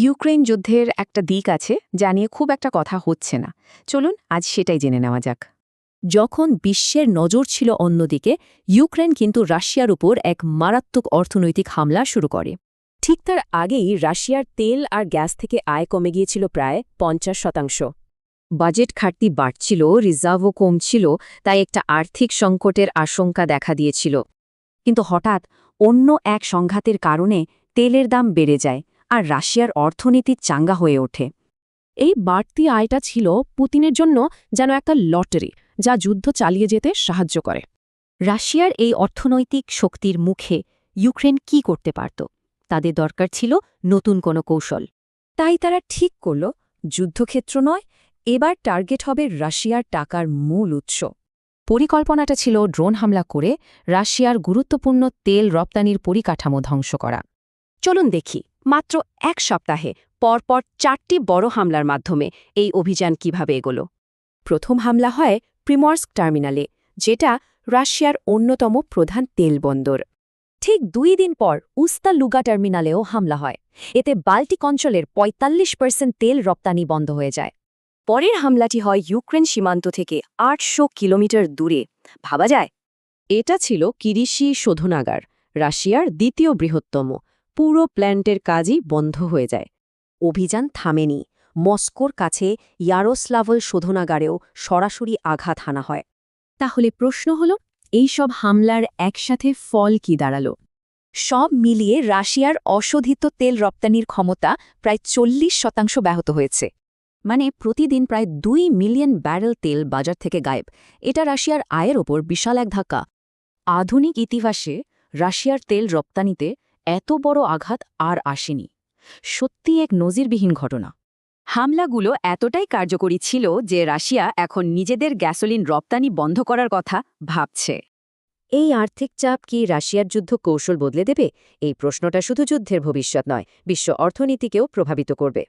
Ukraine যুদ্ধের একটা দিক আছে যা নিয়ে খুব একটা কথা হচ্ছে না। চলুন আজ সেটাই জেনে নেওয়া যাক। যখন বিশ্বের নজর ছিল অন্যদিকে, ইউক্রেন কিন্তু রাশিয়ার উপর এক মারাত্মক অর্থনৈতিক হামলা শুরু করে। ঠিক তার আগেই রাশিয়ার তেল আর গ্যাস থেকে আয় কমে গিয়েছিল প্রায় 50%। বাজেট ঘাটতি বাড়ছিল, রিজার্ভও কমছিল, তাই একটা আর্থিক সংকটের আশঙ্কা দেখা দিয়েছিল। কিন্তু হঠাৎ অন্য এক সংঘাতের কারণে তেলের দাম বেড়ে যায় আর রাশিয়ার অর্থনীতি চাঙ্গা হয়ে ওঠে। এই বাড়তি আয়টা ছিল পুতিনের জন্য যেন একটা লটারি, যা যুদ্ধ চালিয়ে যেতে সাহায্য করে। রাশিয়ার এই অর্থনৈতিক শক্তির মুখে ইউক্রেন কি করতে পারত? তাদের দরকার ছিল নতুন কোনো কৌশল। তাই তারা ঠিক করল, যুদ্ধক্ষেত্র নয়, এবার টার্গেট হবে রাশিয়ার টাকার মূল উৎস। পরিকল্পনাটা ছিল ড্রোন হামলা করে রাশিয়ার গুরুত্বপূর্ণ তেল রপ্তানির পরিকাঠামো ধ্বংস করা। চলুন দেখি, মাত্র এক সপ্তাহে পরপর 4টি বড় হামলার মাধ্যমে এই অভিযান কিভাবে এগোল। প্রথম হামলা হয় প্রিমর্স্ক টার্মিনালে, যেটা রাশিয়ার অন্যতম প্রধান তেল বন্দর। ঠিক 2 দিন পর উস্তা লুগা টার্মিনালেও হামলা হয়। এতে বাল্টিক অঞ্চলের 45% তেল রপ্তানি বন্ধ হয়ে যায়। পরের হামলাটি হয় ইউক্রেন সীমান্ত থেকে 800 কিলোমিটার দূরে। ভাবা যায়, এটা ছিল কিরিশি শোধনাগার, রাশিয়ার দ্বিতীয় বৃহত্তম। পুরো প্ল্যান্টের কাজই বন্ধ হয়ে যায়। অভিযান থামেনি। মস্কোর কাছে ইয়ারোস্লাভল শোধনাগারেও সরাসরি আঘাত হানা হয়। তাহলে প্রশ্ন হল, এই সব হামলার একসাথে ফল কি দাঁড়াল? সব মিলিয়ে রাশিয়ার অশোধিত তেল রপ্তানির ক্ষমতা প্রায় 40% ব্যাহত হয়েছে। মানে প্রতিদিন প্রায় 2 মিলিয়ন ব্যারেল তেল বাজার থেকে গায়েব। এটা রাশিয়ার আয়ের ওপর বিশাল এক ধাক্কা। আধুনিক ইতিহাসে রাশিয়ার তেল রপ্তানিতে এত বড় আঘাত আর আসেনি। সত্যি এক নজিরবিহীন ঘটনা। হামলাগুলো এতটাই কার্যকরী ছিল যে রাশিয়া এখন নিজেদের গ্যাসোলিন রপ্তানি বন্ধ করার কথা ভাবছে। এই আর্থিক চাপ কি রাশিয়ার যুদ্ধ কৌশল বদলে দেবে? এই প্রশ্নটা শুধু যুদ্ধের ভবিষ্যৎ নয়, বিশ্ব অর্থনীতিকেও প্রভাবিত করবে।